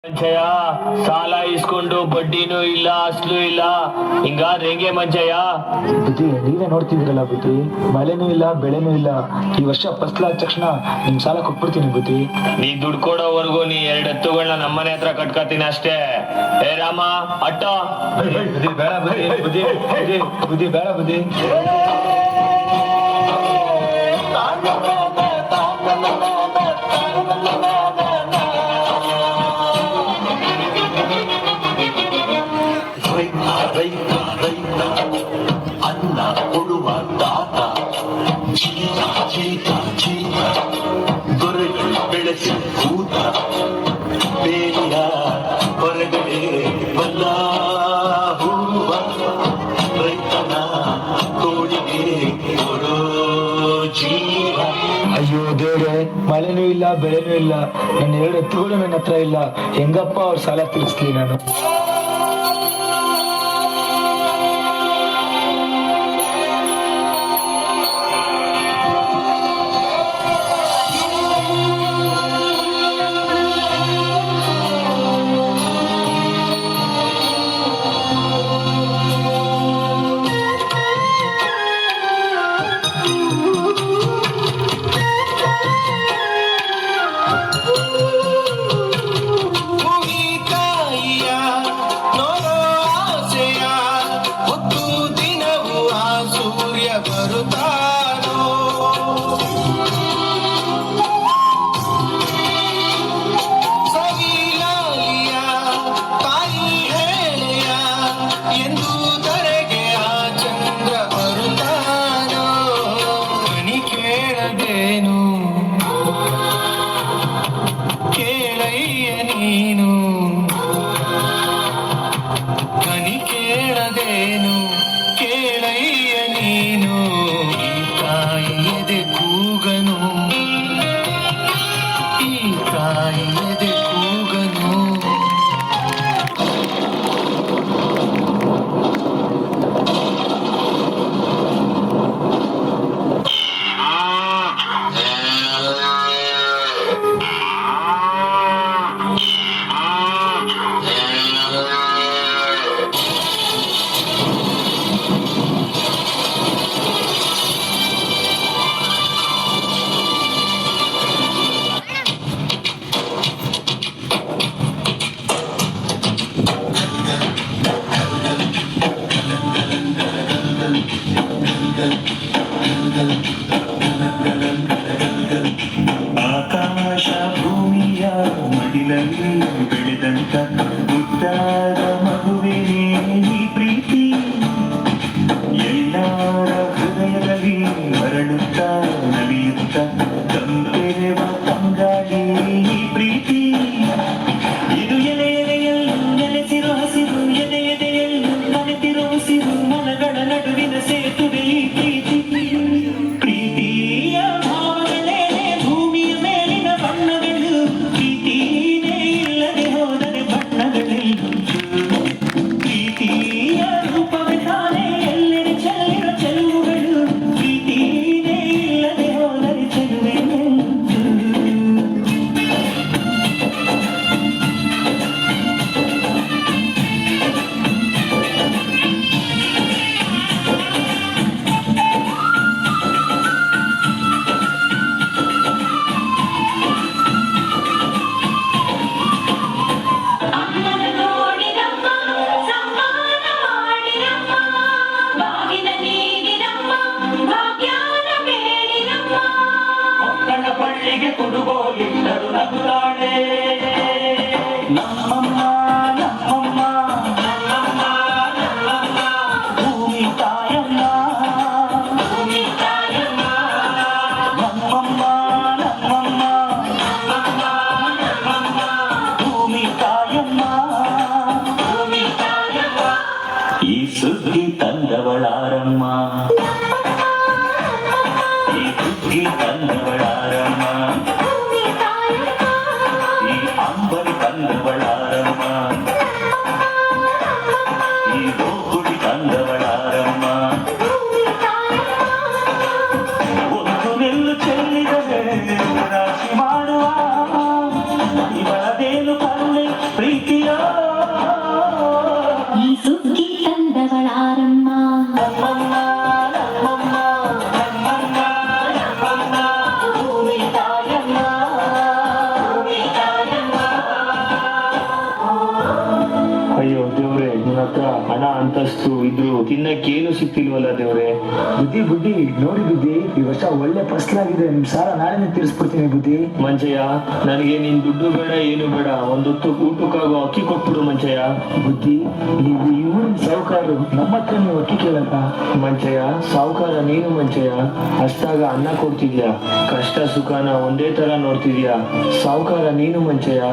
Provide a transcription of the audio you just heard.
ಮಂಚಯ್ಯ ಸಾಲ ಇಸ್ಕೊಂಡು ಬಡ್ಡಿನೂ ಇಲ್ಲ ಅಸ್ಲು ಇಲ್ಲ ಹಿಂಗಾದ್ರೆ ಹೆಂಗೆ ಮಂಚಯ್ಯ? ಬುದ್ಧಿ ನೀವೇ ನೋಡ್ತಿದ್ದೀರಲ್ಲ ಬುದ್ಧಿ, ಮಳೆನೂ ಇಲ್ಲ ಬೆಳೆನೂ ಇಲ್ಲ. ಈ ವರ್ಷ ಫಸ್ಲಾದ ತಕ್ಷಣ ನಿಮ್ ಸಾಲ ಕೊಟ್ಬಿಡ್ತೀನಿ ಬುದ್ಧಿ. ನೀ ದುಡ್ಡು ಕೊಡೋವರೆಗೂ ನೀ 2 ಎತ್ತುಗಳನ್ನ ನಮ್ಮನೆ ಹತ್ರ ಕಟ್ಕೋತೀನಿ ಅಷ್ಟೇ. ಏ ರಾಮ ಅಟ್ಟೋ. ಬುದ್ಧಿ ಬೇಡ ಬುದ್ಧಿ, ಬುದ್ಧಿ ಬುದ್ಧಿ ಬೇಡ ಬುದ್ಧಿ. ಅನ್ನ ಕೊಡುವ ದಾತ ಜೀತ ಜೀತ ಜೀತ ದೊರೆಗಳು ಬೆಳೆಸಿ ಕೂತ ಬೇಲಿಯ ಹೊರಗಡೆ ಬಲ್ಲ ಹೂವ ರೈತನ ತೋಳಿಗೆ ಕೊಡೋ ಜೀವ. ಅಯ್ಯೋ ದೇವ್ರೆ, ಮಳೆನೂ ಇಲ್ಲ ಬೆಳೆನೂ ಇಲ್ಲ, ನನ್ನ 2 ಎತ್ತುಗಳು ನನ್ನ ಹತ್ರ ಇಲ್ಲ. ಹೆಂಗಪ್ಪ ಅವ್ರ ಸಾಲ ತೀರಿಸ್ಲಿ ನಾನು? ಆಕಾಶ ಭೂಮಿಯ ಮಡಿಲಲ್ಲಿ ಬೆಳೆದಂತ ಮುದ್ದಾದ ಮಗುವೆ ಈ ಪ್ರೀತಿ ಎಲ್ಲರ ಹೃದಯದಲ್ಲಿ ಹರಡುತ್ತ ನಲಿಯುತ್ತ ತಂಪೆರೆವ ತಂಗಾಳಿ ಈ ಪ್ರೀತಿ. ಇದು ಎಲೆ ಎಲೆಯಲ್ಲೂ ನೆಲೆಸಿರೋ ಹಸಿರು, ಎದೆ ಎದೆಯಲ್ಲೂ ಮನೆತಿರೋ ಉಸಿರು, ಮನಗಳ ನಡುವಿನ ಸೇತುವೆ ಈ ಪ್ರೀತಿ. ಪ್ರೀತಿಯ ಭಾವನೆ ಭೂಮಿಯ ಮೇಲಿನ ಬಣ್ಣಗಳು, ಪ್ರೀತಿನೇ ಇಲ್ಲದೆ ಹೋದರೆ ಬಣ್ಣಗಳೆಲ್ಲೂ. ಪ್ರೀತಿಯ ರೂಪವೇ ತಾನೇ ಎಲ್ಲೆಡೆ ಚೆಲ್ಲಿರೋ ಚೆಲುವುಗಳು, ಪ್ರೀತಿನೇ ಇಲ್ಲದೆ ಹೋದರೆ ಚೆಲುವೆ ಪಳ್ಳಿಗೆ ಕುಡುಗೋಲಿಟ್ಟರು ನಗುತ್ತಾಳೆ ನಮ್ಮಮ್ಮ ನಮ್ಮಮ್ಮ ನಮ್ಮಮ್ಮ ನಮ್ಮಮ್ಮ ಭೂಮಿ ತಾಯಮ್ಮ ಭೂಮಿ ತಾಯಮ್ಮ ನಮ್ಮಮ್ಮ ನಮ್ಮಮ್ಮ ನಮ್ಮಮ್ಮ ನಮ್ಮಮ್ಮ ಭೂಮಿ ತಾಯಮ್ಮ ಭೂಮಿ ತಾಯಮ್ಮ. ಈ ಸುದ್ದಿ ತಂದವಳಾರಮ್ಮ, ಈ ಸುದ್ದಿ ತಂದವಳಾರಮ್ಮ, ಈ ಅಂಬರಿ ತಂದವಳಾರಮ್ಮ, ಈ ಗೋಕುಳಿ ತಂದವಳಾರಮ್ಮ. ಒಂದು ನೆಲ್ಲು ಚೆಲ್ಲಿದರೆ ರಾಶಿ ಮಾಡುವ ಇವಳದೇನು ಕರುಣೆ ಹತ್ರ ಹಣ ಅಂತಸ್ತು ಇದ್ರು ತಿನ್ನಕ್ಕೇನು ಸಿಕ್ತಿಲ್ವಲ್ಲ ದೇವ್ರೆ. ಬುದ್ಧಿ ನೋಡಿ ಬುದ್ಧಿ, ಈ ವರ್ಷ ಒಳ್ಳೆ ಫಸಲಾಗಿದೆ. ನಿಮ್ ಸಾಲ ನಾಳೆನೇ ತೀರಿಸ್ಬಿಡ್ತೀನಿ ಬುದ್ಧಿ. ಮಂಚಯ್ಯ, ನನಗೆ ನಿನ್ ದುಡ್ಡು ಬೇಡ ಏನು ಬೇಡ, ಒಂದೊತ್ತು ಊಟಕ್ಕಾಗೋ ಅಕ್ಕಿ ಕೊಟ್ಬಿಡು ಮಂಚಯ್ಯ. ಬುದ್ಧಿ, ನೀವು ಈ ಊರಿನ ಸಾಹುಕಾರರು, ನಮ್ಮ ಹತ್ರ ನೀವು ಅಕ್ಕಿ ಕೇಳಲ್ಲ. ಮಂಚಯ್ಯ, ಸಾವುಕಾರ ನೀನು ಮಂಚಯ್ಯ. ಅಷ್ಟಾಗ ಅನ್ನ ಕೊಡ್ತಿದ್ಯಾ, ಕಷ್ಟ ಸುಖನ ಒಂದೇ ತರ ನೋಡ್ತಿದ್ಯಾ. ಸಾವುಕಾರ ನೀನು ಮಂಚಯ್ಯ.